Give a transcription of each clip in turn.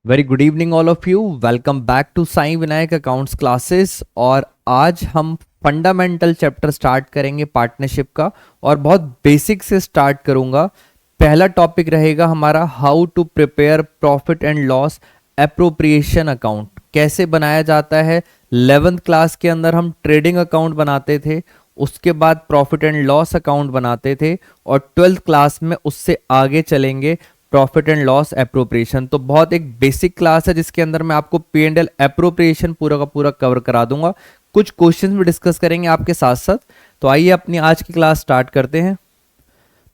Very good evening all of you. Welcome back to Sai Vinayak accounts classes. और आज हम fundamental chapter start करेंगे partnership का, और बहुत बेसिक से स्टार्ट करूंगा। पहला टॉपिक रहेगा हमारा how to prepare profit and loss appropriation account. कैसे बनाया जाता है। 11th क्लास के अंदर हम ट्रेडिंग अकाउंट बनाते थे, उसके बाद प्रॉफिट एंड लॉस अकाउंट बनाते थे, और 12th क्लास में उससे आगे चलेंगे प्रॉफिट एंड लॉस एप्रोप्रिएशन। तो बहुत एक बेसिक क्लास है जिसके अंदर मैं आपको पी एंड एल एप्रोप्रिएशन पूरा का पूरा कवर करा दूंगा। कुछ क्वेश्चंस भी डिस्कस करेंगे आपके साथ साथ। तो आइए अपनी आज की क्लास स्टार्ट करते हैं।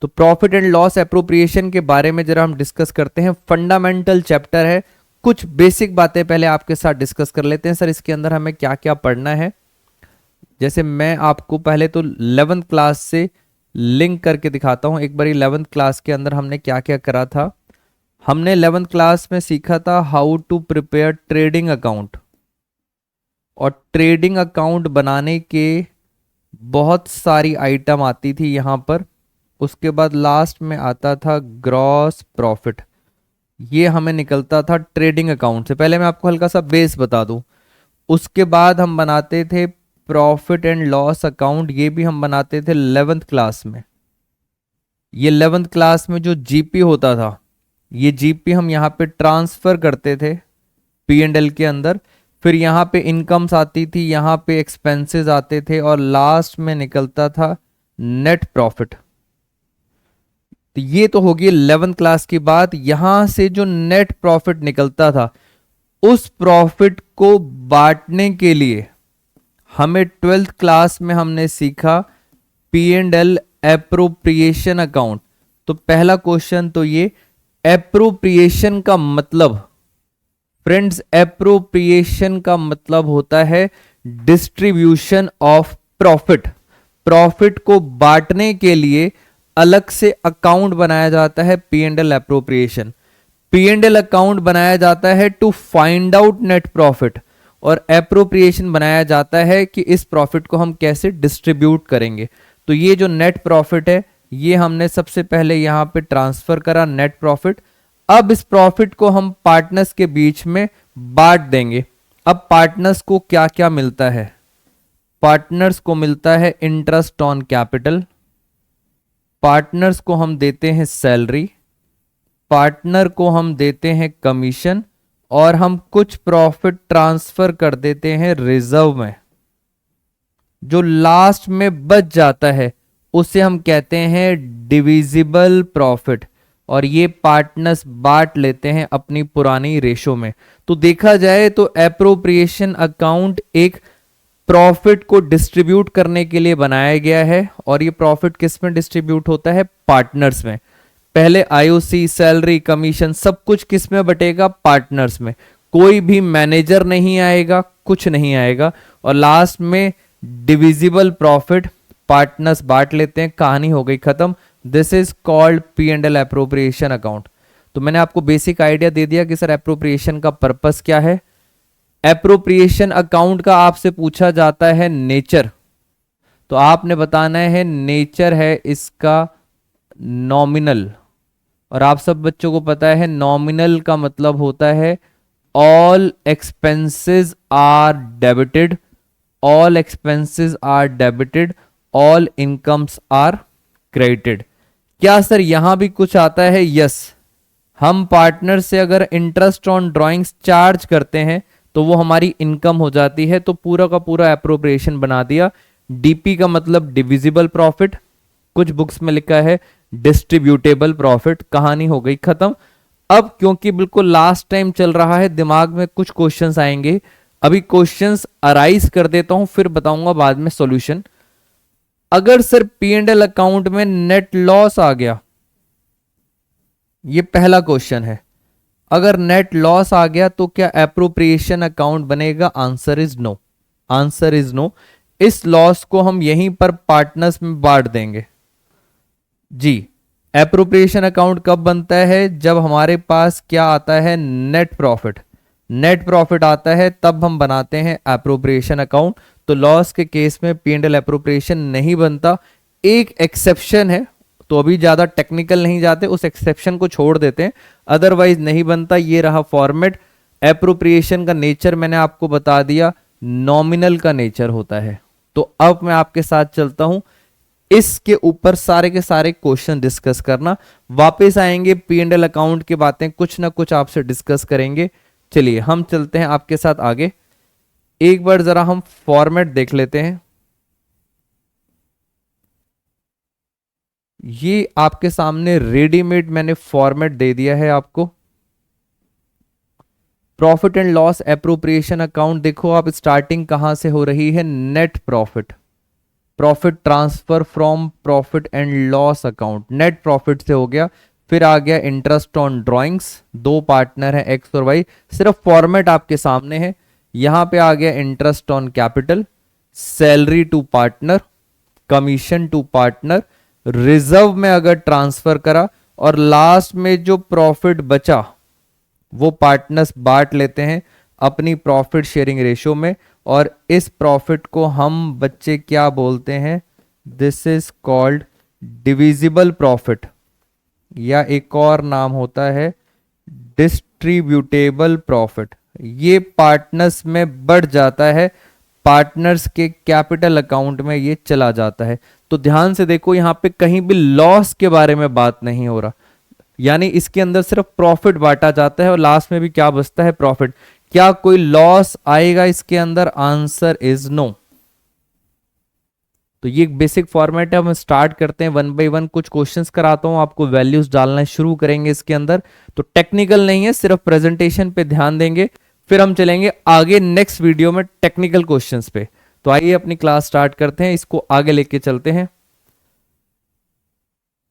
तो प्रॉफिट एंड लॉस एप्रोप्रिएशन के बारे में जरा हम डिस्कस करते हैं। फंडामेंटल चैप्टर है, कुछ बेसिक बातें पहले आपके साथ डिस्कस कर लेते हैं। सर इसके अंदर हमें क्या क्या पढ़ना है। जैसे मैं आपको पहले तो 11th क्लास से लिंक करके दिखाता हूं। एक बार 11th क्लास के अंदर हमने क्या क्या करा था। हमने 11th क्लास में सीखा था how to prepare trading account, और ट्रेडिंग अकाउंट बनाने के बहुत सारी आइटम आती थी यहाँ पर। उसके बाद लास्ट में आता था ग्रॉस प्रॉफिट। ये हमें निकलता था ट्रेडिंग अकाउंट से। पहले मैं आपको हल्का सा बेस बता दूं। उसके बाद हम बनाते थे प्रॉफिट एंड लॉस अकाउंट। ये भी हम बनाते थे 11th क्लास में। ये 11th क्लास में जो जीपी होता था, ये जीपी हम यहाँ पे ट्रांसफर करते थे पी एंड एल के अंदर। फिर यहाँ पे इनकम्स आती थी, यहाँ पे एक्सपेंसेस आते थे, और लास्ट में निकलता था नेट प्रॉफिट। तो ये तो होगी 11th क्लास की बात। यहां से जो नेट प्रॉफिट निकलता था, उस प्रॉफिट को बांटने के लिए हमें 12th क्लास में हमने सीखा P and L appropriation account. तो पहला क्वेश्चन तो ये, एप्रोप्रिएशन का मतलब, फ्रेंड्स एप्रोप्रिएशन का मतलब होता है डिस्ट्रीब्यूशन ऑफ प्रॉफिट। प्रॉफिट को बांटने के लिए अलग से अकाउंट बनाया जाता है P and L appropriation. P and L account बनाया जाता है to find out net profit, और एप्रोप्रिएशन बनाया जाता है कि इस प्रॉफिट को हम कैसे डिस्ट्रीब्यूट करेंगे। तो ये जो नेट प्रॉफिट है, ये हमने सबसे पहले यहां पे ट्रांसफर करा नेट प्रॉफिट। अब इस प्रॉफिट को हम पार्टनर्स के बीच में बांट देंगे। अब पार्टनर्स को क्या क्या मिलता है। पार्टनर्स को मिलता है इंटरेस्ट ऑन कैपिटल, पार्टनर्स को हम देते हैं सैलरी, पार्टनर को हम देते हैं कमीशन, और हम कुछ प्रॉफिट ट्रांसफर कर देते हैं रिजर्व में। जो लास्ट में बच जाता है उसे हम कहते हैं डिविजिबल प्रॉफिट, और ये पार्टनर्स बांट लेते हैं अपनी पुरानी रेशो में। तो देखा जाए तो एप्रोप्रिएशन अकाउंट एक प्रॉफिट को डिस्ट्रीब्यूट करने के लिए बनाया गया है, और ये प्रॉफिट किस में डिस्ट्रीब्यूट होता है, पार्टनर्स में। पहले आईओसी, सैलरी, कमीशन सब कुछ किस में बटेगा, पार्टनर्स में। कोई भी मैनेजर नहीं आएगा, कुछ नहीं आएगा, और लास्ट में डिविजिबल प्रॉफिट पार्टनर्स बांट लेते हैं। कहानी हो गई खत्म। This is called P and L appropriation account. तो मैंने आपको बेसिक आइडिया दे दिया कि सर एप्रोप्रिएशन का पर्पस क्या है। एप्रोप्रिएशन अकाउंट का आपसे पूछा जाता है नेचर, तो आपने बताना है नेचर है इसका नॉमिनल। और आप सब बच्चों को पता है नॉमिनल का मतलब होता है all expenses are debited, all expenses are debited, all incomes are credited. क्या सर यहां भी कुछ आता है? यस। हम पार्टनर से अगर इंटरेस्ट ऑन ड्राइंग्स चार्ज करते हैं तो वो हमारी इनकम हो जाती है। तो पूरा का पूरा एप्रोप्रिएशन बना दिया। डीपी का मतलब डिविजिबल प्रॉफिट, कुछ बुक्स में लिखा है डिस्ट्रीब्यूटेबल प्रॉफिट। कहानी हो गई खत्म। अब क्योंकि बिल्कुल लास्ट टाइम चल रहा है, दिमाग में कुछ क्वेश्चंस आएंगे। अभी क्वेश्चंस अराइज कर देता हूं, फिर बताऊंगा बाद में सॉल्यूशन। अगर sir P and L account में नेट लॉस आ गया, ये पहला क्वेश्चन है। अगर नेट लॉस आ गया तो क्या एप्रोप्रिएशन अकाउंट बनेगा? Answer is no. Answer is no. इस लॉस को हम यहीं पर पार्टनर्स में बांट देंगे जी। एप्रोप्रिएशन अकाउंट कब बनता है? जब हमारे पास क्या आता है, नेट प्रॉफिट। नेट प्रॉफिट आता है तब हम बनाते हैं एप्रोप्रिएशन अकाउंट। तो लॉस के केस में पी एंड एल एप्रोप्रिएशन नहीं बनता। एक एक्सेप्शन है, तो अभी ज़्यादा टेक्निकल नहीं जाते, उस एक्सेप्शन को छोड़ देते हैं, अदरवाइज नहीं बनता। ये रहा फॉर्मेट। एप्रोप्रिएशन का नेचर मैंने आपको बता दिया, नॉमिनल का नेचर होता है। तो अब मैं आपके साथ चलता हूं, इसके ऊपर सारे के सारे क्वेश्चन डिस्कस करना। वापस आएंगे पी एंड एल अकाउंट की बातें कुछ ना कुछ आपसे डिस्कस करेंगे। चलिए हम चलते हैं आपके साथ आगे। एक बार जरा हम फॉर्मेट देख लेते हैं। ये आपके सामने रेडीमेड मैंने फॉर्मेट दे दिया है आपको। Profit and loss appropriation account, देखो आप स्टार्टिंग कहां से हो रही है, net profit, profit transfer from profit and loss account, net profit से हो गया। फिर आ गया इंटरेस्ट ऑन ड्रॉइंग्स, दो पार्टनर है एक्स और वाई, सिर्फ फॉर्मेट आपके सामने है। यहां पे आ गया interest on capital, salary to partner, commission to partner, reserve में अगर ट्रांसफर करा, और लास्ट में जो प्रॉफिट बचा वो पार्टनर्स बांट लेते हैं अपनी प्रॉफिट शेयरिंग रेशियो में, और इस प्रॉफिट को हम बच्चे क्या बोलते हैं, this is called divisible profit, या एक और नाम होता है डिस्ट्रीब्यूटेबल प्रॉफिट। ये पार्टनर्स में बढ़ जाता है, पार्टनर्स के कैपिटल अकाउंट में ये चला जाता है। तो ध्यान से देखो, यहां पे कहीं भी लॉस के बारे में बात नहीं हो रहा, यानी इसके अंदर सिर्फ प्रॉफिट बांटा जाता है और लास्ट में भी क्या बचता है, प्रॉफिट। क्या कोई लॉस आएगा इसके अंदर, आंसर इज नो। तो ये एक बेसिक फॉर्मेट है। हम स्टार्ट करते हैं वन बाय वन, कुछ क्वेश्चंस कराता हूं आपको, वैल्यूज डालना शुरू करेंगे इसके अंदर। तो टेक्निकल नहीं है, सिर्फ प्रेजेंटेशन पे ध्यान देंगे, फिर हम चलेंगे आगे नेक्स्ट वीडियो में टेक्निकल क्वेश्चंस पे। तो आइए अपनी क्लास स्टार्ट करते हैं, इसको आगे लेके चलते हैं।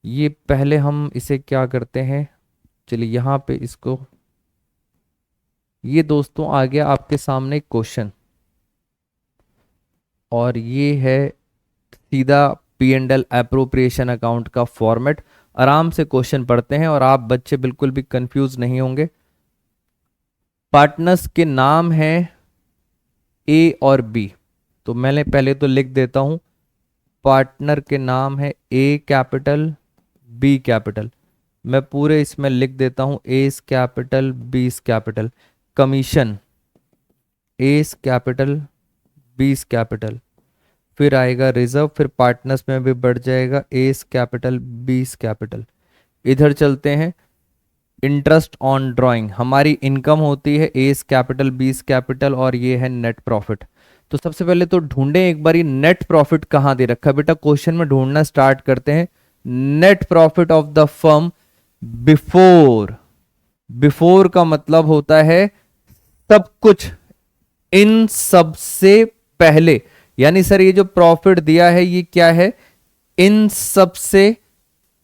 ये पहले हम इसे क्या करते हैं, चलिए यहां पे इसको, ये दोस्तों आ गया आपके सामने क्वेश्चन, और ये है सीधा P and L appropriation account का फॉर्मेट। आराम से क्वेश्चन पढ़ते हैं और आप बच्चे बिल्कुल भी कंफ्यूज नहीं होंगे। पार्टनर्स के नाम हैं ए और बी, तो मैंने पहले तो लिख देता हूं, पार्टनर के नाम है ए कैपिटल बी कैपिटल, मैं पूरे इसमें लिख देता हूं एस कैपिटल बीस कैपिटल, कमीशन एस कैपिटल बीस कैपिटल, फिर आएगा रिजर्व, फिर पार्टनर्स में भी बढ़ जाएगा एस कैपिटल बीस कैपिटल। इधर चलते हैं, इंटरेस्ट ऑन ड्राइंग, हमारी इनकम होती है एस कैपिटल बीस कैपिटल, और ये है नेट प्रॉफिट। तो सबसे पहले तो ढूंढें एक बारी नेट प्रॉफिट कहां दे रखा है, बेटा क्वेश्चन में ढूंढना स्टार्ट करते हैं। Net profit of the firm before, before का मतलब होता है सब कुछ, इन सब से पहले, यानी सर ये जो प्रॉफिट दिया है ये क्या है, इन सब से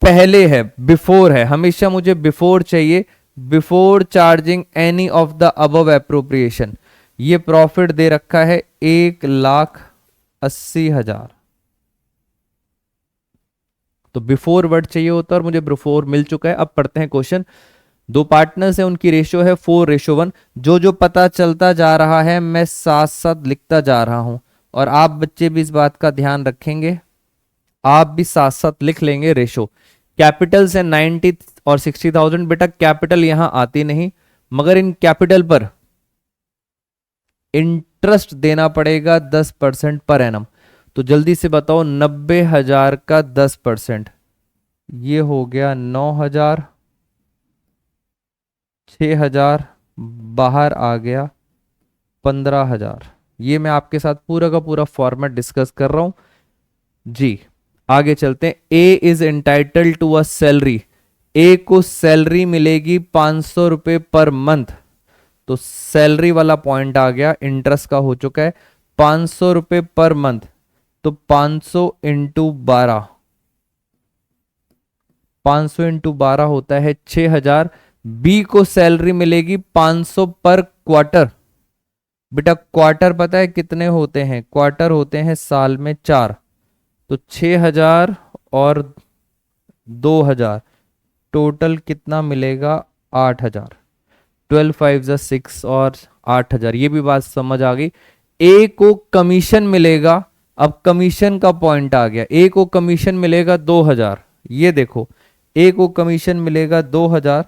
पहले है, बिफोर है, हमेशा मुझे बिफोर चाहिए, before charging any of the above appropriation. ये प्रॉफिट दे रखा है 1,80,000, तो बिफोर वर्ड चाहिए होता है और मुझे बिफोर मिल चुका है। अब पढ़ते हैं क्वेश्चन। दो पार्टनर्स है, उनकी रेशियो है 4:1। जो जो पता चलता जा रहा है मैं साथ साथ लिखता जा रहा हूं, और आप बच्चे भी इस बात का ध्यान रखेंगे, आप भी साथ साथ लिख लेंगे रेशो। कैपिटल से 90 और 60,000, बेटा कैपिटल यहां आती नहीं, मगर इन कैपिटल पर इंटरेस्ट देना पड़ेगा 10% पर एनम। तो जल्दी से बताओ, 90,000 का 10%, ये हो गया 9,000, 6,000, बाहर आ गया 15,000। ये मैं आपके साथ पूरा का पूरा फॉर्मेट डिस्कस कर रहा हूं जी। आगे चलते हैं। A is entitled to a salary, A को सैलरी मिलेगी 500 रुपए पर मंथ, तो सैलरी वाला पॉइंट आ गया, इंटरेस्ट का हो चुका है 500 रुपए पर मंथ, तो 500 इंटू 12, 500 इंटू 12 होता है 6,000। बी को सैलरी मिलेगी 500 पर क्वार्टर, बेटा क्वार्टर पता है कितने होते हैं, क्वार्टर होते हैं साल में 4, तो 6,000 और 2,000, टोटल कितना मिलेगा 8,000, 12 5 6 और 8,000। ये भी बात समझ आ गई। ए को कमीशन मिलेगा, अब कमीशन का पॉइंट आ गया, ए को कमीशन मिलेगा 2,000, ये देखो, ए को कमीशन मिलेगा 2000।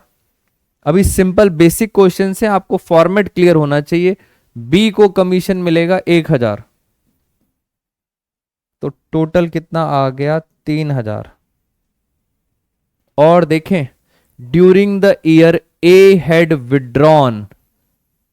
अभी सिंपल बेसिक क्वेश्चन से आपको फॉर्मेट क्लियर होना चाहिए। बी को कमीशन मिलेगा 1000, तो टोटल कितना आ गया 3000। और देखें, during the year A had withdrawn,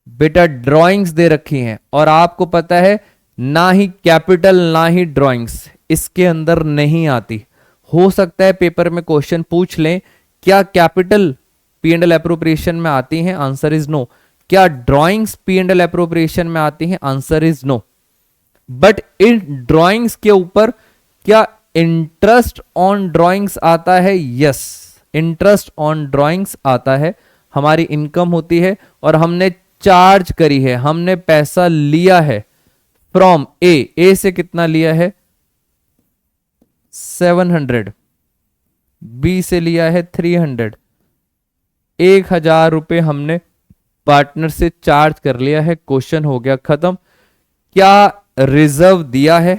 बेटा ड्राइंग्स दे रखी हैं और आपको पता है ना ही कैपिटल ना ही ड्राइंग्स इसके अंदर नहीं आती। हो सकता है पेपर में क्वेश्चन पूछ लें, क्या capital P and L appropriation में आती हैं? Answer is no. क्या drawings P and L appropriation में आती हैं? Answer is no. बट इन ड्राइंग्स के ऊपर क्या इंटरेस्ट ऑन ड्राइंग्स आता है? यस, इंटरेस्ट ऑन ड्राइंग्स आता है। हमारी इनकम होती है और हमने चार्ज करी है, हमने पैसा लिया है फ्रॉम ए से कितना लिया है? 700। बी से लिया है 300। 1000 रुपए हमने पार्टनर से चार्ज कर लिया है। क्वेश्चन हो गया खत्म। क्या रिजर्व दिया है?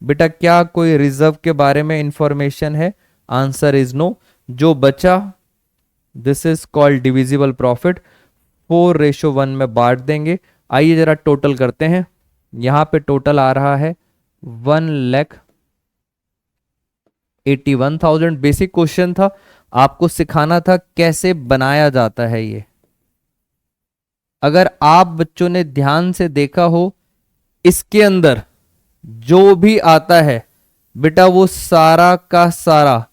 बेटा क्या कोई रिजर्व के बारे में इंफॉर्मेशन है? Answer is no. जो बचा, this is called divisible profit. 4:1 में बांट देंगे। आइए जरा टोटल करते हैं। यहां पे टोटल आ रहा है 1,81,000। बेसिक क्वेश्चन था, आपको सिखाना था कैसे बनाया जाता है ये। अगर आप बच्चों ने ध्यान से देखा हो, इसके अंदर जो भी आता है बेटा वो सारा का सारा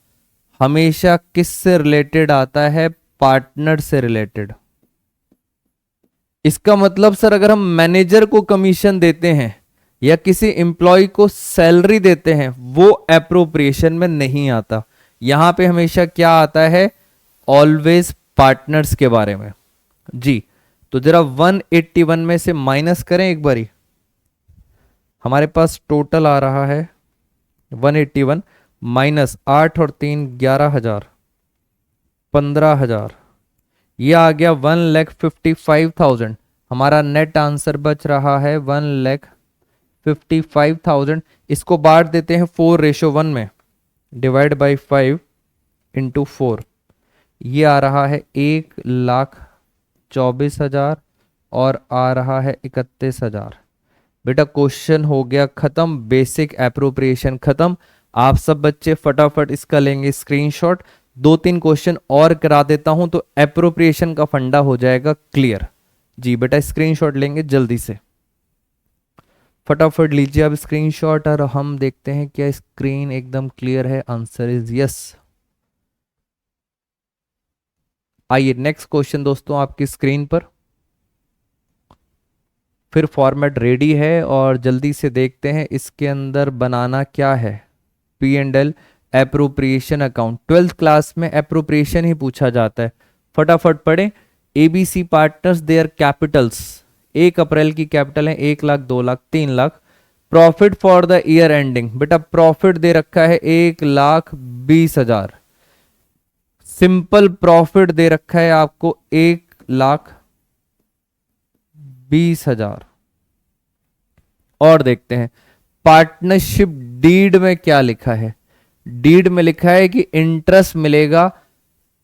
हमेशा किससे रिलेटेड आता है? पार्टनर से रिलेटेड। इसका मतलब सर अगर हम मैनेजर को कमीशन देते हैं या किसी एम्प्लॉय को सैलरी देते हैं, वो एप्रोप्रिएशन में नहीं आता। यहां पे हमेशा क्या आता है? ऑलवेज पार्टनर्स के बारे में। जी, तो जरा 181 में से माइनस करें एक बारी। हमारे पास टोटल आ रहा है 181 माइनस 8 और 3 11,000, 15,000। ये आ गया 1,55,000। हमारा नेट आंसर बच रहा है 1,55,000। इसको बांट देते हैं 4:1 में, डिवाइड बाई 5 इंटू 4। ये आ रहा है 1,24,000 और आ रहा है 31,000। बेटा क्वेश्चन हो गया खत्म, बेसिक एप्रोप्रिएशन खत्म। आप सब बच्चे फटाफट इसका लेंगे स्क्रीनशॉट। 2-3 क्वेश्चन और करा देता हूं तो एप्रोप्रिएशन का फंडा हो जाएगा क्लियर। जी बेटा स्क्रीनशॉट लेंगे जल्दी से, फटाफट लीजिए अब स्क्रीनशॉट और हम देखते हैं क्या स्क्रीन एकदम क्लियर है। Answer is yes. आइए नेक्स्ट क्वेश्चन दोस्तों आपकी स्क्रीन पर। फिर फॉर्मेट रेडी है और जल्दी से देखते हैं इसके अंदर बनाना क्या है। P and L appropriation account, 12th class में एप्रोप्रिएशन ही पूछा जाता है। फटाफट पढ़ें। एबीसी पार्टनर्स देयर कैपिटल्स, 1 अप्रैल की कैपिटल है 1 lakh, 2 lakh, 3 lakh. Profit for the year ending, बेटा प्रॉफिट दे रखा है 1,20,000। सिंपल प्रॉफिट दे रखा है आपको 1,20,000। और देखते हैं पार्टनरशिप डीड में क्या लिखा है। डीड में लिखा है कि इंटरेस्ट मिलेगा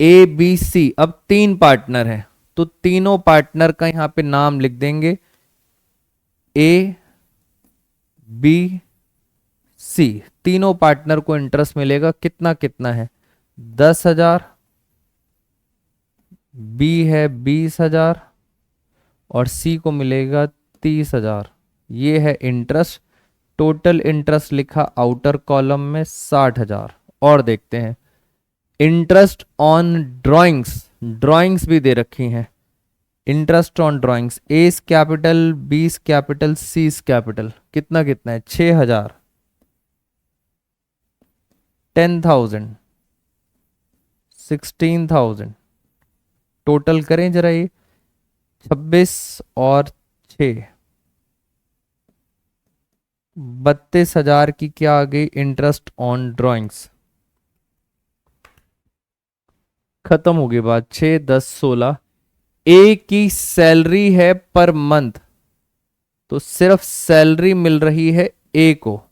ए बी सी। अब 3 पार्टनर हैं तो तीनों पार्टनर का यहां पे नाम लिख देंगे ए बी सी। तीनों पार्टनर को इंटरेस्ट मिलेगा कितना कितना है? 10,000, बी है 20,000 और सी को मिलेगा 30,000। ये है इंटरेस्ट। टोटल इंटरेस्ट लिखा आउटर कॉलम में 60,000। और देखते हैं इंटरेस्ट ऑन ड्राइंग्स, ड्राइंग्स भी दे रखी हैं। Interest on drawings, A capital, B capital, C capital, कितना कितना है? 6,000, 10,000, 16,000। टोटल करें जरा ये, 26 और 6, 32,000 की क्या आ गई? Interest on drawings. खत्म हो गई बात। 6, 10, 16। ए की सैलरी है पर मंथ, तो सिर्फ सैलरी मिल रही है ए को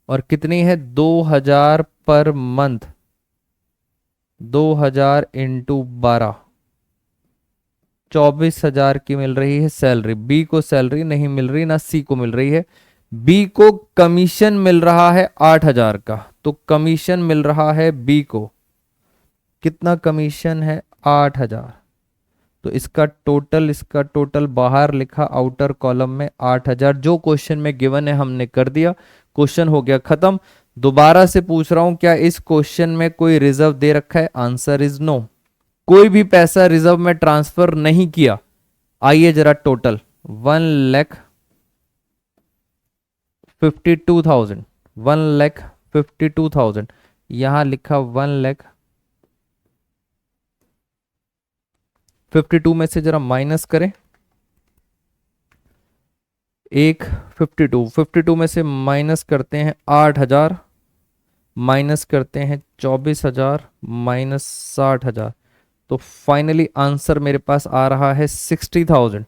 और कितनी है? 2,000 पर मंथ 2000 इंटू 12, 24,000 की मिल रही है सैलरी। बी को सैलरी नहीं मिल रही, ना सी को मिल रही है। बी को कमीशन मिल रहा है 8,000 का, तो कमीशन मिल रहा है बी को। कितना कमीशन है? 8,000। तो इसका टोटल बाहर लिखा आउटर कॉलम में 8,000, जो क्वेश्चन में गिवन है हमने कर दिया, क्वेश्चन हो गया खत्म। दोबारा से पूछ रहा हूं, क्या इस क्वेश्चन में कोई रिजर्व दे रखा है? Answer is no. कोई भी पैसा रिजर्व में ट्रांसफर नहीं किया। आइए जरा टोटल, 1,52,000, 1,52,000, यहां लिखा 1,52 में से जरा माइनस करें। 52 में से माइनस करते हैं 8,000, माइनस करते हैं 24,000, माइनस 60,000, तो फाइनली आंसर मेरे पास आ रहा है 60,000।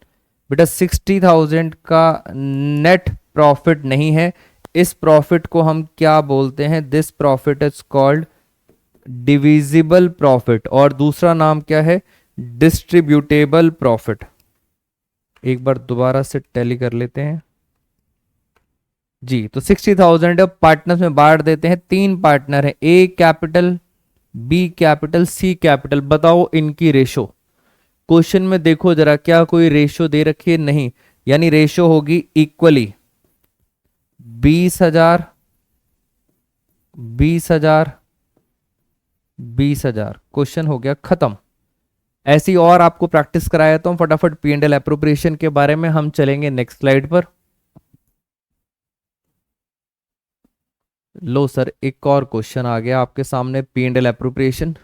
बेटा 60,000 का नेट प्रॉफिट नहीं है। इस प्रॉफिट को हम क्या बोलते हैं? This profit is called divisible profit, और दूसरा नाम क्या है? Distributable profit. एक बार दोबारा से टैली कर लेते हैं जी। तो 60,000 अब पार्टनर्स में बांट देते हैं। 3 पार्टनर है, ए capital, B capital, C capital. बताओ इनकी रेशो। क्वेश्चन में देखो जरा, क्या कोई रेशो दे रखी है? नहीं, यानी रेशो होगी इक्वली 20,000, 20,000, 20,000। क्वेश्चन हो गया खत्म। ऐसी और आपको प्रैक्टिस कराया तो फटाफट पी एंड एल एप्रोप्रिएशन के बारे में हम चलेंगे नेक्स्ट स्लाइड पर। लो सर, एक और क्वेश्चन आ गया आपके सामने, पी एंड एल एप्रोप्रिएशन।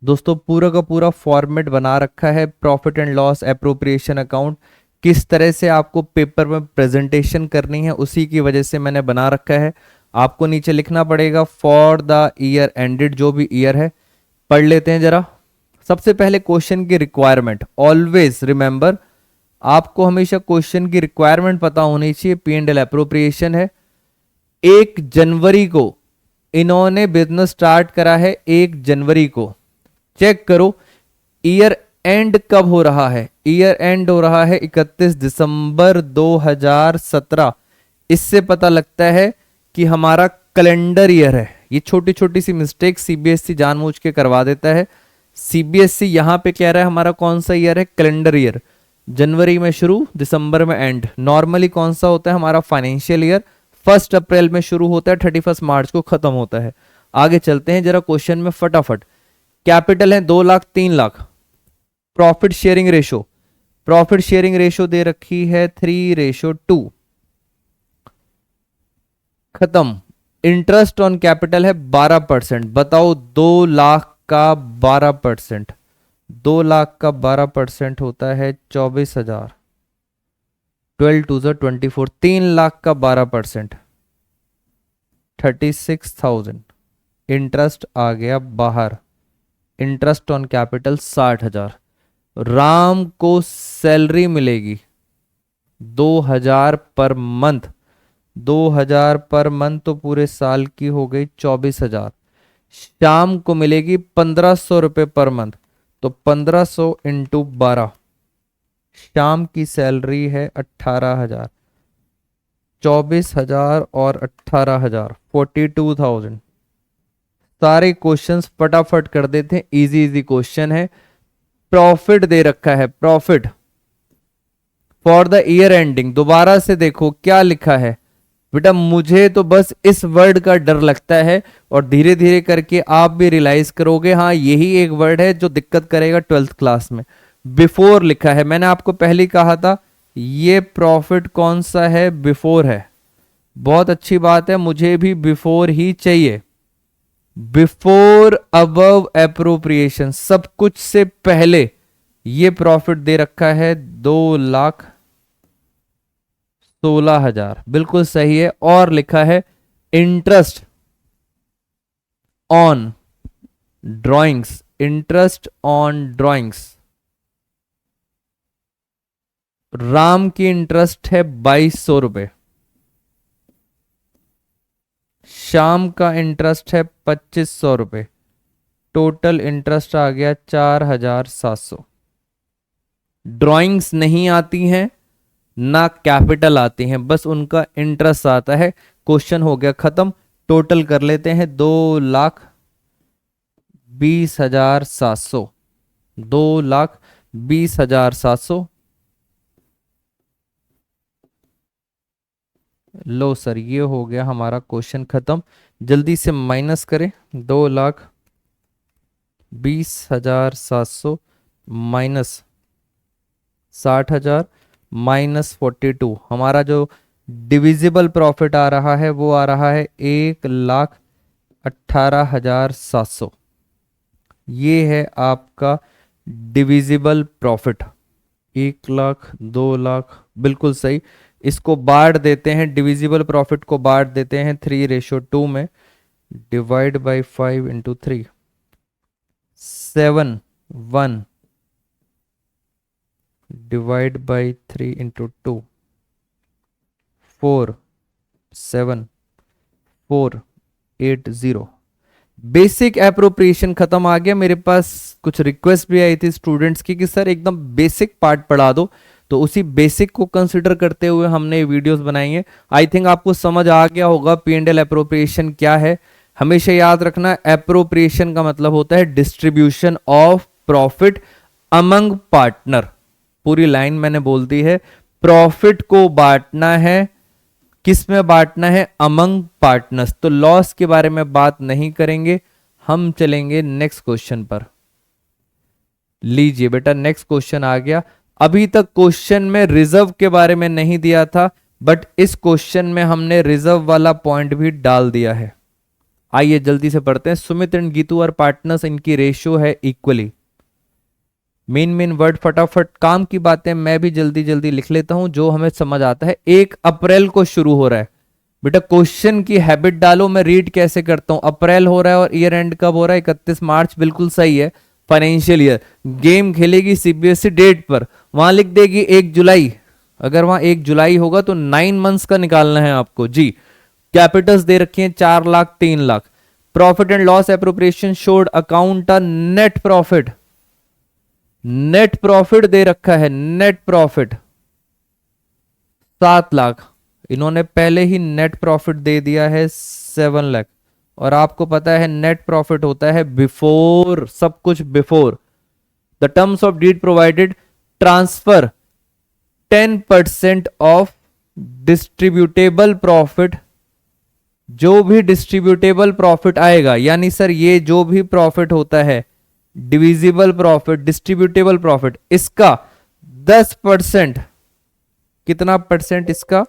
दोस्तों पूरा का पूरा फॉर्मेट बना रखा है profit and loss appropriation account. किस तरह से आपको पेपर में प्रेजेंटेशन करनी है, उसी की वजह से मैंने बना रखा है। आपको नीचे लिखना पड़ेगा फॉर द ईयर एंडेड, जो भी ईयर है। पढ़ लेते हैं जरा। सबसे पहले क्वेश्चन की रिक्वायरमेंट, ऑलवेज रिमेंबर, आपको हमेशा क्वेश्चन की रिक्वायरमेंट पता होनी चाहिए। पी एंड एल एप्रोप्रिएशन है। 1 जनवरी को इन्होंने बिजनेस स्टार्ट करा है, 1 जनवरी को। चेक करो ईयर एंड कब हो रहा है? ईयर एंड हो रहा है 31 दिसंबर 2017। इससे पता लगता है कि हमारा कैलेंडर ईयर है। ये छोटी छोटी सी मिस्टेक सीबीएसई जानबूझ के करवा देता है। सीबीएसई यहां पे कह रहा है हमारा कौन सा ईयर है? Calendar year. जनवरी में शुरू, दिसंबर में एंड। नॉर्मली कौन सा होता है हमारा फाइनेंशियल ईयर? 1 अप्रैल में शुरू होता है, 31 मार्च को खत्म होता है। आगे चलते हैं जरा क्वेश्चन में फटाफट। कैपिटल है 2 lakh, 3 lakh. Profit sharing ratio, profit sharing ratio दे रखी है 3:2। खत्म। इंटरेस्ट ऑन कैपिटल है 12%। बताओ 2 लाख का 12%, 2 लाख का 12% होता है 24,000। 12 2 24। 3 लाख का 12%, 36,000। इंटरेस्ट आ गया बाहर। Interest on capital 60,000। राम को सैलरी मिलेगी 2,000 पर मंथ। 2,000 पर मंथ तो पूरे साल की हो गई 24,000। शाम को मिलेगी 1,500 रुपए पर मंथ, तो 1,500 इंटू 12। शाम की सैलरी है 18,000। 24,000 और 18,000, 42,000। सारे क्वेश्चंस फटाफट कर देते हैं, इजी इजी क्वेश्चन है। प्रॉफिट दे रखा है, profit for the year ending. दोबारा से देखो क्या लिखा है बेटा। मुझे तो बस इस वर्ड का डर लगता है, और धीरे धीरे करके आप भी रियलाइज करोगे, हाँ यही एक वर्ड है जो दिक्कत करेगा 12th क्लास में। बिफोर लिखा है। मैंने आपको पहले ही कहा था ये प्रॉफिट कौन सा है? बिफोर है। बहुत अच्छी बात है, मुझे भी बिफोर ही चाहिए। बिफोर अबव एप्रोप्रिएशन, सब कुछ से पहले ये प्रॉफिट दे रखा है 2,16,000। बिल्कुल सही है। और लिखा है interest on drawings, interest on drawings. Ram की इंटरेस्ट है 2,200 रुपए। शाम का इंटरेस्ट है 2500 रुपये, टोटल इंटरेस्ट आ गया 4700। ड्राइंग्स नहीं आती हैं ना कैपिटल आती हैं, बस उनका इंटरेस्ट आता है। क्वेश्चन हो गया खत्म। टोटल कर लेते हैं 2,20,700, 2,20,700। लो सर, ये हो गया हमारा क्वेश्चन खत्म। जल्दी से माइनस करें, 2,20,700 माइनस 60,000 माइनस 42। हमारा जो डिविजिबल प्रॉफिट आ रहा है वो आ रहा है 1,18,700। ये है आपका डिविजिबल प्रॉफिट। 1,00,000, 2,00,000, बिल्कुल सही। इसको बांट देते हैं, डिविजिबल प्रॉफिट को बांट देते हैं 3:2 में। Divide by 5 into 3, 7, 1 divide by 3 into 2, 4, 7, 4, 8, 0। Basic appropriation खत्म आ गया। मेरे पास कुछ रिक्वेस्ट भी आई थी स्टूडेंट्स की कि सर एकदम बेसिक पार्ट पढ़ा दो, तो उसी बेसिक को कंसिडर करते हुए हमने वीडियोस बनाई हैं। आई थिंक आपको समझ आ गया होगा P&L एप्रोप्रिएशन क्या है। हमेशा याद रखना, एप्रोप्रिएशन का मतलब होता है distribution of profit among partner. पूरी लाइन मैंने बोल दी है, प्रॉफिट को बांटना है, किस में बांटना है, अमंग पार्टनर्स। तो लॉस के बारे में बात नहीं करेंगे, हम चलेंगे नेक्स्ट क्वेश्चन पर। लीजिए बेटा, नेक्स्ट क्वेश्चन आ गया। अभी तक क्वेश्चन में रिजर्व के बारे में नहीं दिया था, बट इस क्वेश्चन में हमने रिजर्व वाला पॉइंट भी डाल दिया है। आइए जल्दी से पढ़ते हैं। सुमित एंड गीतू और पार्टनर्स, इनकी रेशियो है इक्वली। मेन वर्ड फटाफट, काम की बातें मैं भी जल्दी जल्दी लिख लेता हूं जो हमें समझ आता है। 1 अप्रैल को शुरू हो रहा है। बेटा क्वेश्चन की हैबिट डालो, मैं रीड कैसे करता हूं। अप्रैल हो रहा है और ईयर एंड कब हो रहा है, 31 मार्च, बिल्कुल सही है। फाइनेंशियल ईयर, गेम खेलेगी सीबीएसई डेट पर, वहां लिख देगी 1 जुलाई। अगर वहां 1 जुलाई होगा तो 9 मंथ्स का निकालना है आपको जी। कैपिटल्स दे रखी हैं 4 lakh, 3 lakh. Profit and loss appropriation showed account a net profit. Net profit दे रखा है, नेट प्रॉफिट 7 लाख। इन्होंने पहले ही नेट प्रॉफिट दे दिया है 7 लाख। और आपको पता है नेट प्रॉफिट होता है बिफोर, सब कुछ before. The terms of deed provided transfer 10% of distributable profit. जो भी डिस्ट्रीब्यूटेबल प्रॉफिट आएगा, यानी सर ये जो भी प्रॉफिट होता है, डिविजिबल प्रॉफिट, डिस्ट्रीब्यूटेबल प्रॉफिट, इसका 10%, कितना परसेंट इसका,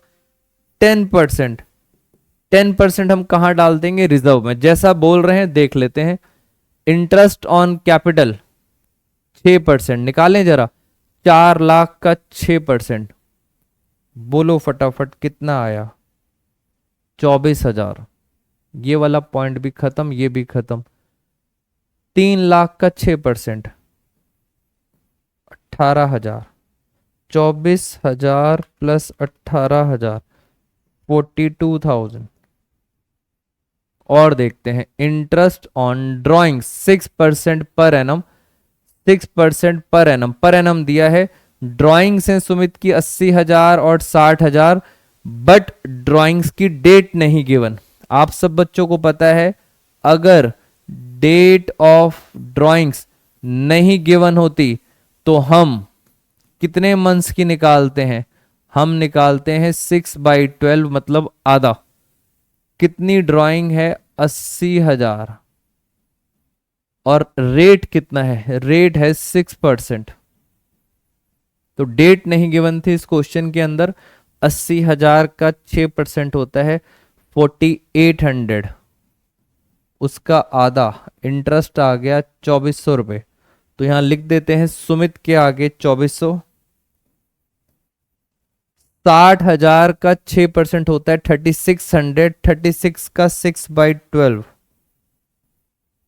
10%। 10% हम कहां डाल देंगे, रिजर्व में। जैसा बोल रहे हैं देख लेते हैं। इंटरेस्ट ऑन कैपिटल 6%, निकालें जरा। 4 लाख का 6%, बोलो फटाफट कितना आया, 24,000। ये वाला पॉइंट भी खत्म, ये भी खत्म। 3 लाख का 6%, 18,000। 24,000 प्लस 18,000, 42,000। और देखते हैं interest on drawing 6% per annum. 6% per annum, per annum दिया है। ड्राइंग्स हैं सुमित की 80,000 और 60,000, बट ड्राइंग्स की डेट नहीं गिवन। आप सब बच्चों को पता है, अगर डेट ऑफ ड्राइंग्स नहीं गिवन होती तो हम कितने मंथ्स की निकालते हैं, हम निकालते हैं 6/12, मतलब आधा। कितनी ड्राइंग है, 80,000, और रेट कितना है, रेट है 6%। तो डेट नहीं गिवन थी इस क्वेश्चन के अंदर। 80,000 का 6% होता है 4800, उसका आधा इंटरेस्ट आ गया 2400 रुपए। तो यहां लिख देते हैं सुमित के आगे 2400। 60,000 का 6% होता है 3600, 36 का 6/12,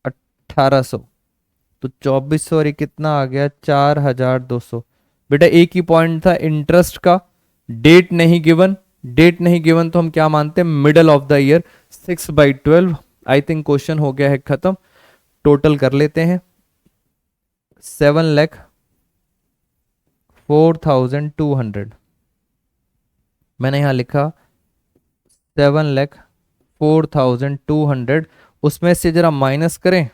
1800। तो 2400 और ये कितना आ गया, 4200। बेटा एक ही पॉइंट था इंटरेस्ट का, डेट नहीं गिवन, डेट नहीं गिवन तो हम क्या मानते हैं, middle of the year. 6/12 I think question हो गया है खत्म। टोटल कर लेते हैं, 7,04,200। मैंने यहां लिखा 7,04,200, उसमें से जरा माइनस करें,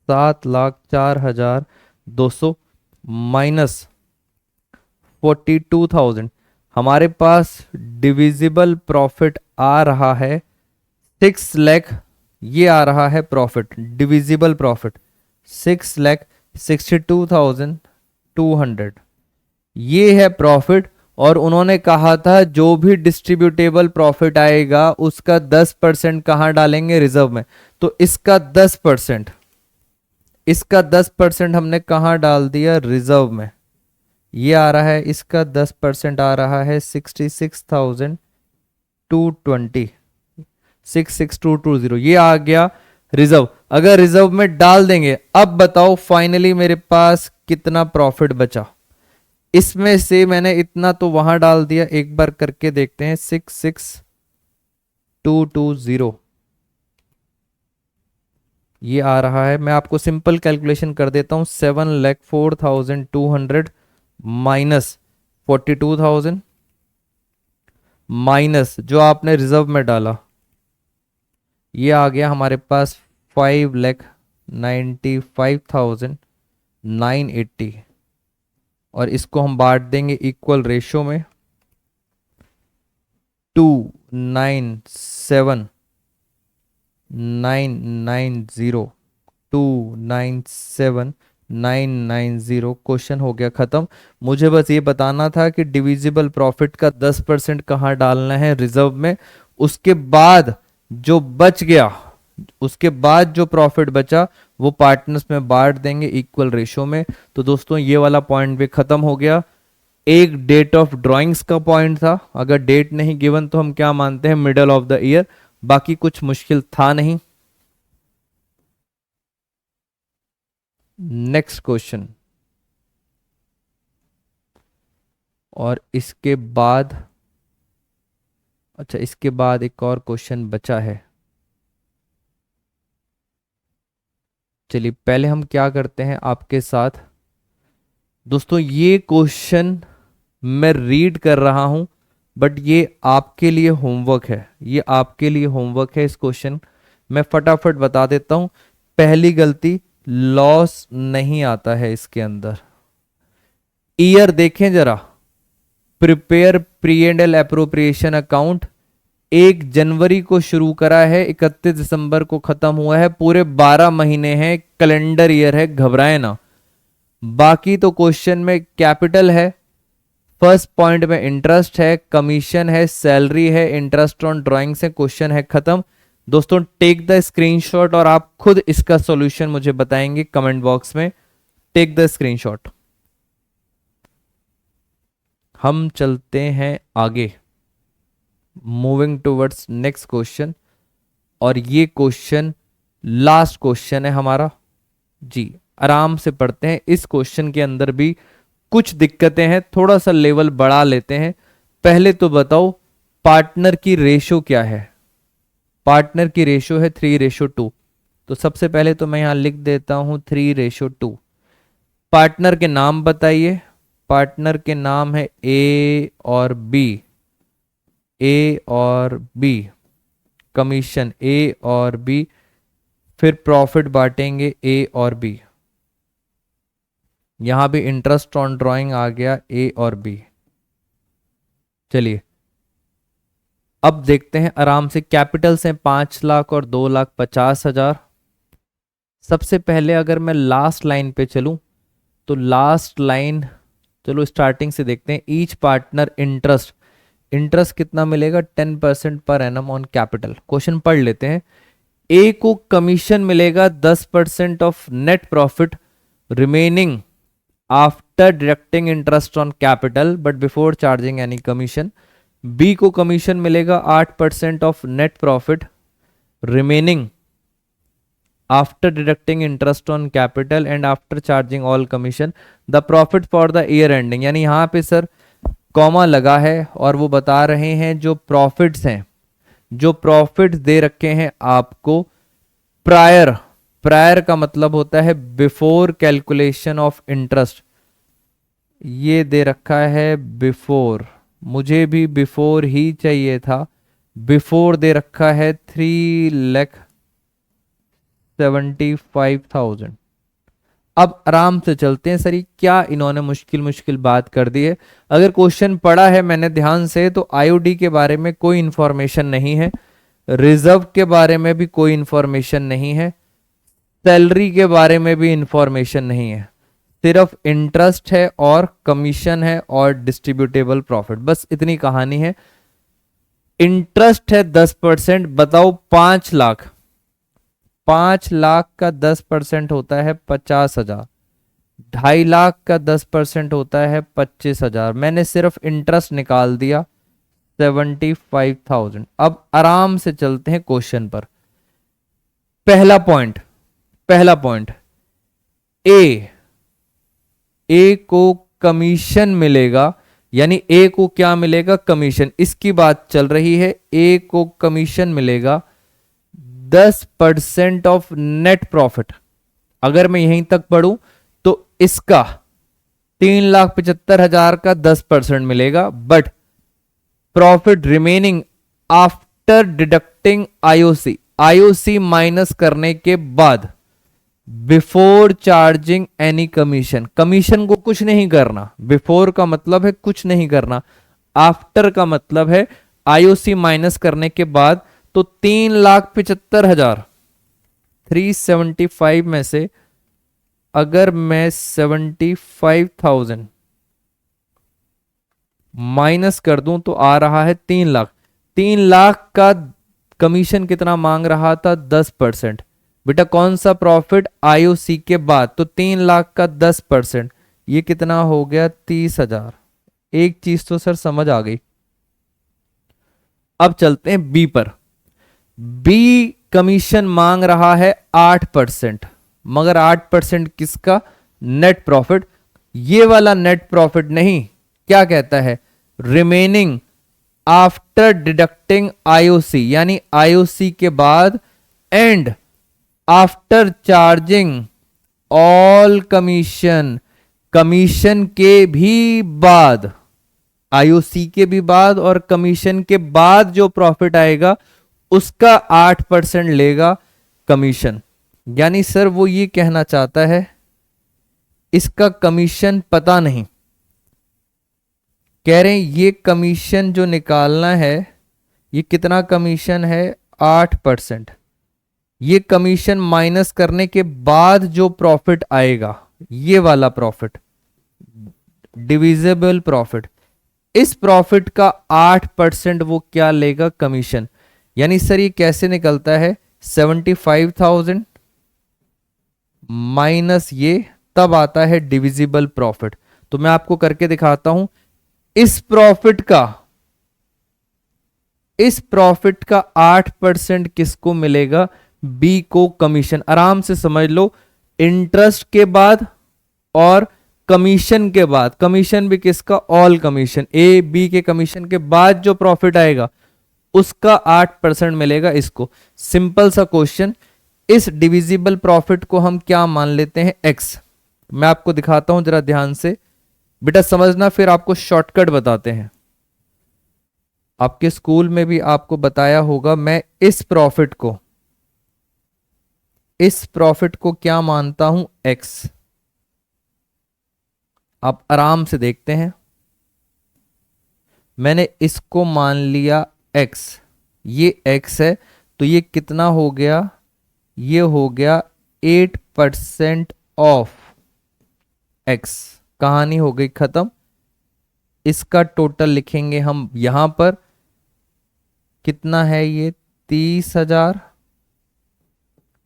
7,04,200 माइनस 42,000। हमारे पास डिविजिबल प्रॉफिट आ रहा है 6 लाख। ये आ रहा है प्रॉफिट, डिविजिबल प्रॉफिट 6,62,200। ये है प्रॉफिट। और उन्होंने कहा था जो भी डिस्ट्रीब्यूटेबल प्रॉफिट आएगा उसका 10% कहां डालेंगे, रिजर्व में। तो इसका 10%, इसका 10% हमने कहां डाल दिया, रिजर्व में। ये आ रहा है, इसका 10% आ रहा है 66,220, 66,220, ये आ गया रिजर्व। अगर रिजर्व में डाल देंगे, अब बताओ फाइनली मेरे पास कितना प्रॉफिट बचा। इसमें से मैंने इतना तो वहां डाल दिया, एक बार करके देखते हैं, 66,220 ये आ रहा है। मैं आपको सिंपल कैलकुलेशन कर देता हूं, 7,04,200 माइनस 42,000 माइनस जो आपने रिजर्व में डाला, ये आ गया हमारे पास 5,95,980। और इसको हम बांट देंगे इक्वल रेशो में, 297,990, 297,990। क्वेश्चन हो गया खत्म। मुझे बस ये बताना था कि डिविजिबल प्रॉफिट का 10% कहाँ डालना है, रिजर्व में। उसके बाद जो बच गया, उसके बाद जो प्रॉफिट बचा वो पार्टनर्स में बांट देंगे इक्वल रेशो में। तो दोस्तों ये वाला पॉइंट भी खत्म हो गया। एक डेट ऑफ ड्राइंग्स का पॉइंट था, अगर डेट नहीं गिवन तो हम क्या मानते हैं, मिडल ऑफ द ईयर। बाकी कुछ मुश्किल था नहीं। नेक्स्ट क्वेश्चन, और इसके बाद, अच्छा इसके बाद एक और क्वेश्चन बचा है। चलिए पहले हम क्या करते हैं आपके साथ। दोस्तों ये क्वेश्चन मैं रीड कर रहा हूं, बट ये आपके लिए होमवर्क है, ये आपके लिए होमवर्क है। इस क्वेश्चन मैं फटाफट बता देता हूं। पहली गलती, लॉस नहीं आता है इसके अंदर। ईयर देखें जरा, prepare pre and L appropriation account 1 जनवरी को शुरू करा है, 31 दिसंबर को खत्म हुआ है, पूरे 12 महीने हैं, कैलेंडर ईयर है, घबराए ना। बाकी तो क्वेश्चन में कैपिटल है, फर्स्ट पॉइंट में इंटरेस्ट है, कमीशन है, सैलरी है, इंटरेस्ट ऑन ड्राइंग से, क्वेश्चन है खत्म। दोस्तों टेक द स्क्रीनशॉट और आप खुद इसका सॉल्यूशन मुझे बताएंगे कमेंट बॉक्स में। Take the screenshot. हम चलते हैं आगे, मूविंग टुवर्ड्स नेक्स्ट क्वेश्चन। और ये क्वेश्चन लास्ट क्वेश्चन है हमारा जी। आराम से पढ़ते हैं, इस क्वेश्चन के अंदर भी कुछ दिक्कतें हैं, थोड़ा सा लेवल बढ़ा लेते हैं। पहले तो बताओ पार्टनर की रेशो क्या है। पार्टनर की रेशो है 3:2। तो सबसे पहले तो मैं यहां लिख देता हूं 3:2। पार्टनर के नाम बताइए। पार्टनर के नाम है ए और बी, ए और बी, कमीशन ए और बी, फिर प्रॉफिट बांटेंगे ए और बी। यहां भी इंटरेस्ट ऑन ड्राइंग आ गया ए और बी। चलिए अब देखते हैं आराम से। कैपिटल से 5 लाख और 2,50,000। सबसे पहले अगर मैं लास्ट लाइन पे चलूं तो लास्ट लाइन, चलो स्टार्टिंग से देखते हैं। ईच पार्टनर इंटरेस्ट, इंटरेस्ट कितना मिलेगा, 10% per annum on capital. Question पढ़ लेते हैं। ए को कमीशन मिलेगा 10% of net profit remaining after deducting interest on capital but before charging any commission. B को कमीशन मिलेगा 8% of net profit remaining after deducting interest on capital and after charging all commission the profit for the year ending. यानी यहां पे sir comma लगा है और वो बता रहे हैं जो प्रॉफिट्स हैं, जो प्रॉफिट्स दे रखे हैं आपको प्रायर, प्रायर का मतलब होता है बिफोर कैलकुलेशन ऑफ इंटरेस्ट, ये दे रखा है बिफोर, मुझे भी बिफोर ही चाहिए था, बिफोर दे रखा है 3,75,000। अब आराम से चलते हैं, सर ये क्या इन्होंने मुश्किल मुश्किल बात कर दी है। अगर क्वेश्चन पढ़ा है मैंने ध्यान से तो आईओडी के बारे में कोई इंफॉर्मेशन नहीं है, रिजर्व के बारे में भी कोई इंफॉर्मेशन नहीं है, सैलरी के बारे में भी इंफॉर्मेशन नहीं है, सिर्फ इंटरेस्ट है और कमीशन है और डिस्ट्रीब्यूटेबल प्रॉफिट, बस इतनी कहानी है। इंटरेस्ट है 10%, बताओ 5 लाख, 5 लाख का 10% होता है 50,000, 2.5 लाख का 10% होता है 25,000, मैंने सिर्फ इंटरेस्ट निकाल दिया 75,000। अब आराम से चलते हैं क्वेश्चन पर। पहला पॉइंट, पहला पॉइंट, ए को कमीशन मिलेगा, यानी ए को क्या मिलेगा, कमीशन, इसकी बात चल रही है। ए को कमीशन मिलेगा 10% ऑफ नेट प्रॉफिट। अगर मैं यहीं तक पढ़ूं तो इसका 3,75,000 का 10% मिलेगा, but profit remaining after deducting IOC, IOC minus करने के बाद, before charging any commission, commission को कुछ नहीं करना, बिफोर का मतलब है कुछ नहीं करना, आफ्टर का मतलब है आईओसी माइनस करने के बाद, तो 3,75,000, 375 में से अगर मैं 75,000 माइनस कर दूं तो आ रहा है 3 लाख। 3 लाख का कमीशन कितना मांग रहा था, 10%। बेटा कौन सा प्रॉफिट, आईओसी के बाद, तो 3 लाख का 10%, ये कितना हो गया, 30,000। एक चीज तो सर समझ आ गई। अब चलते हैं बी पर। बी कमीशन मांग रहा है 8%, मगर 8% किसका, नेट प्रॉफिट, ये वाला नेट प्रॉफिट नहीं, क्या कहता है, रिमेनिंग आफ्टर डिडक्टिंग आईओसी, यानी आईओसी के बाद and after charging all commission, commission के भी बाद, आईओसी के भी बाद और कमीशन के बाद जो प्रॉफिट आएगा उसका 8% लेगा कमीशन। यानी सर वो ये कहना चाहता है इसका कमीशन पता नहीं, कह रहे हैं ये कमीशन जो निकालना है, ये कितना कमीशन है, 8%, ये कमीशन माइनस करने के बाद जो प्रॉफिट आएगा, ये वाला प्रॉफिट, डिविजिबल प्रॉफिट, इस प्रॉफिट का 8% वो क्या लेगा, कमीशन। यानी सर ये कैसे निकलता है, 75,000 माइनस ये, तब आता है डिविजिबल प्रॉफिट। तो मैं आपको करके दिखाता हूं, इस प्रॉफिट का 8% किसको मिलेगा, बी को कमीशन। आराम से समझ लो, इंटरेस्ट के बाद और कमीशन के बाद, कमीशन भी किसका, ऑल कमीशन, ए बी के कमीशन के बाद जो प्रॉफिट आएगा उसका 8% मिलेगा इसको। सिंपल सा क्वेश्चन। इस डिविजिबल प्रॉफिट को हम क्या मान लेते हैं, एक्स। मैं आपको दिखाता हूं जरा ध्यान से, बेटा समझना, फिर आपको शॉर्टकट बताते हैं। आपके स्कूल में भी आपको बताया होगा, मैं इस प्रॉफिट को क्या मानता हूं, एक्स। आप आराम से देखते हैं, मैंने इसको मान लिया एक्स, ये एक्स है, तो ये कितना हो गया, ये हो गया 8% ऑफ एक्स। कहानी हो गई खत्म। इसका टोटल लिखेंगे हम यहां पर, कितना है ये, 30,000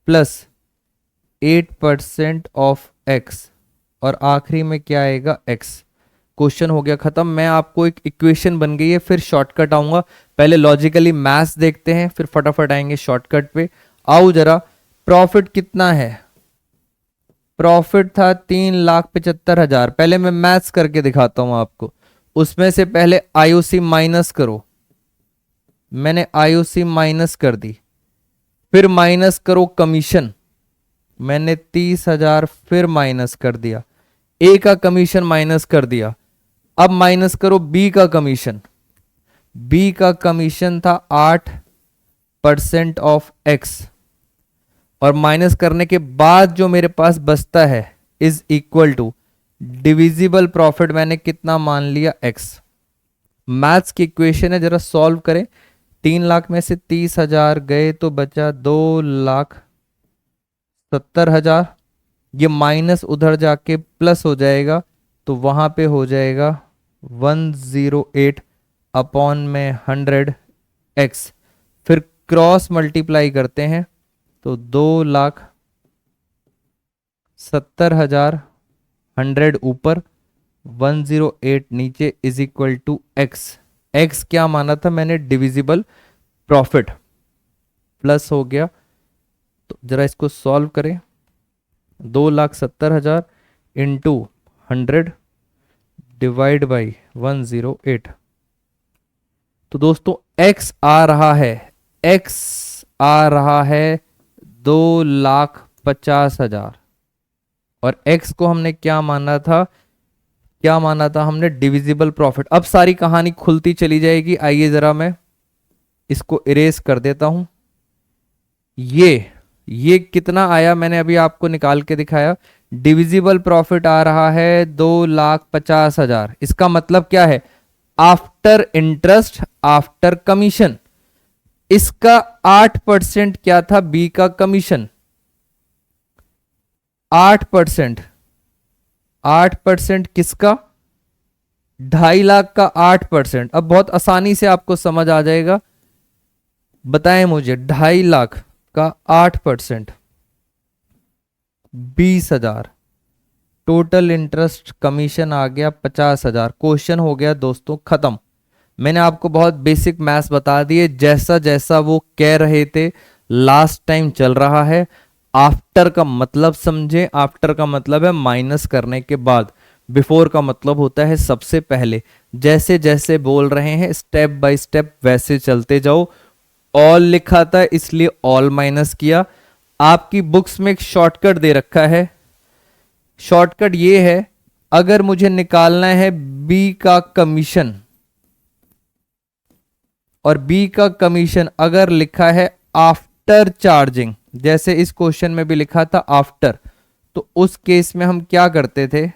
प्लस 8% ऑफ एक्स, और आखिरी में क्या आएगा, एक्स। क्वेश्चन हो गया खत्म। मैं आपको एक इक्वेशन बन गई है, फिर शॉर्टकट आऊंगा। पहले लॉजिकली मैथ्स देखते हैं, फिर फटाफट आएंगे शॉर्टकट पे। आओ जरा, प्रॉफिट कितना है, प्रॉफिट था 3,75,000। पहले मैं मैथ्स करके दिखाता हूं आपको, उसमें से पहले आईओसी माइनस करो, मैंने आईओसी माइनस कर दी, फिर माइनस करो कमीशन, मैंने 30,000 फिर माइनस कर दिया, ए का कमीशन माइनस कर दिया। अब माइनस करो बी का कमीशन, बी का कमीशन था 8% ऑफ एक्स, और माइनस करने के बाद जो मेरे पास बचता है is equal to divisible profit, मैंने कितना मान लिया एक्स। मैथ्स की इक्वेशन है, जरा सॉल्व करें। 3 लाख में से 30,000 गए तो बचा 2,70,000, ये माइनस उधर जाके प्लस हो जाएगा, तो वहां पे हो जाएगा 108 अपॉन में 100 एक्स, फिर क्रॉस मल्टीप्लाई करते हैं तो 2,70,000, 100 ऊपर 108 नीचे is equal to X. X क्या माना था मैंने, डिविजिबल प्रॉफिट, प्लस हो गया। तो जरा इसको सॉल्व करें, 2,70,000 इंटू 100 डिवाइड बाई 108। तो दोस्तों x आ रहा है, x आ रहा है 2,50,000, और x को हमने क्या माना था, क्या माना था हमने, डिविजिबल प्रॉफिट। अब सारी कहानी खुलती चली जाएगी। आइए जरा मैं इसको इरेज कर देता हूं। ये कितना आया, मैंने अभी आपको निकाल के दिखाया। डिविजिबल प्रॉफिट आ रहा है 2,50,000। इसका मतलब क्या है, आफ्टर इंटरेस्ट आफ्टर कमीशन। इसका 8% क्या था, बी का कमीशन, 8%। 8% किसका, 2.5 लाख का 8%। अब बहुत आसानी से आपको समझ आ जाएगा, बताएं मुझे, 2.5 लाख का 8% 20,000, टोटल इंटरेस्ट कमीशन आ गया 50,000। क्वेश्चन हो गया दोस्तों खत्म। मैंने आपको बहुत बेसिक मैथ्स बता दिए, जैसा जैसा वो कह रहे थे लास्ट टाइम चल रहा है। आफ्टर का मतलब समझे, आफ्टर का मतलब है माइनस करने के बाद, बिफोर का मतलब होता है सबसे पहले। जैसे जैसे बोल रहे हैं स्टेप बाय स्टेप वैसे चलते जाओ। ऑल लिखा था इसलिए ऑल माइनस किया। आपकी बुक्स में एक शॉर्टकट दे रखा है, शॉर्टकट ये है, अगर मुझे निकालना है बी का कमीशन, और बी का कमीशन अगर लिखा है आफ्टर चार्जिंग, जैसे इस क्वेश्चन में भी लिखा था आफ्टर, तो उस केस में हम क्या करते थे,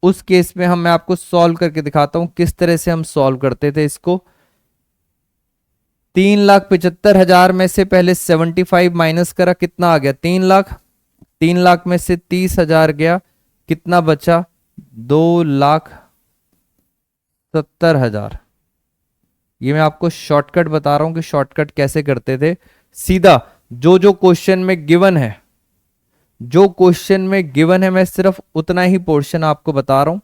उस केस में मैं आपको सॉल्व करके दिखाता हूं किस तरह से हम सॉल्व करते थे इसको। 3,75,000 में से पहले 75 माइनस करा, कितना आ गया, 3 लाख। 3 लाख में से 30,000 गया, कितना बचा, 2,70,000। ये मैं आपको शॉर्टकट बता रहा हूं कि शॉर्टकट कैसे करते थे। सीधा जो जो क्वेश्चन में गिवन है, जो क्वेश्चन में गिवन है, मैं सिर्फ उतना ही पोर्शन आपको बता रहा हूं।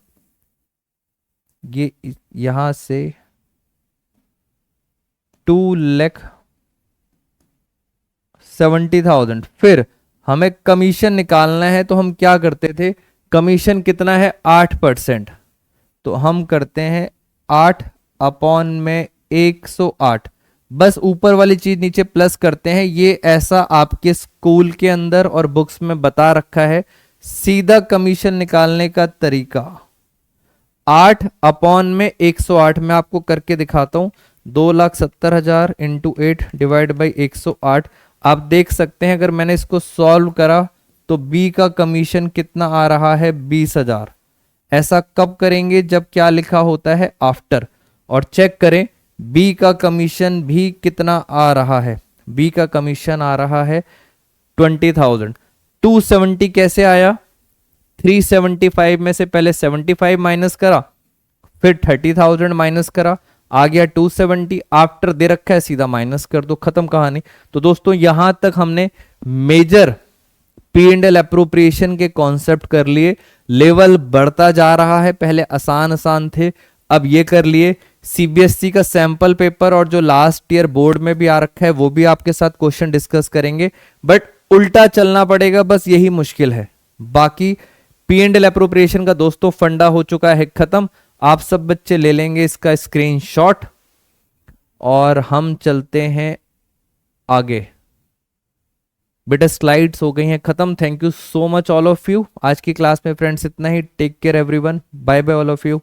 ये यहां से 2,70,000, फिर हमें कमीशन निकालना है, तो हम क्या करते थे, कमीशन कितना है 8%, तो हम करते हैं 8 अपॉन में 108, बस ऊपर वाली चीज नीचे प्लस करते हैं। ये ऐसा आपके स्कूल के अंदर और बुक्स में बता रखा है सीधा कमीशन निकालने का तरीका। 8 अपॉन में 108 मैं आपको करके दिखाता हूं। 2,70,000 इंटू 8 डिवाइड बाई 108। आप देख सकते हैं अगर मैंने इसको सॉल्व करा तो बी का कमीशन कितना आ रहा है, 20,000। ऐसा कब करेंगे, जब क्या लिखा होता है आफ्टर। और चेक करें बी का कमीशन भी कितना आ रहा है, बी का कमीशन आ रहा है 20,000। 270 कैसे आया, 375 में से पहले 75 माइनस करा, फिर 30,000 माइनस करा, आ गया 270। आफ्टर दे रखा है, सीधा माइनस कर दो, खत्म कहानी। तो दोस्तों यहां तक हमने मेजर P&L एप्रोप्रिएशन के कॉन्सेप्ट कर लिए। लेवल बढ़ता जा रहा है, पहले आसान आसान थे, अब ये कर लिए। सीबीएसई का सैंपल पेपर और जो लास्ट ईयर बोर्ड में भी आ रखा है वो भी आपके साथ क्वेश्चन डिस्कस करेंगे, बट उल्टा चलना पड़ेगा, बस यही मुश्किल है। बाकी P&L एप्रोप्रिएशन का दोस्तों फंडा हो चुका है खत्म। आप सब बच्चे ले लेंगे इसका स्क्रीनशॉट और हम चलते हैं आगे। बेटा स्लाइड्स हो गई हैं खत्म। Thank you so much all of you. आज की क्लास में फ्रेंड्स इतना ही। Take care everyone. Bye bye all of you.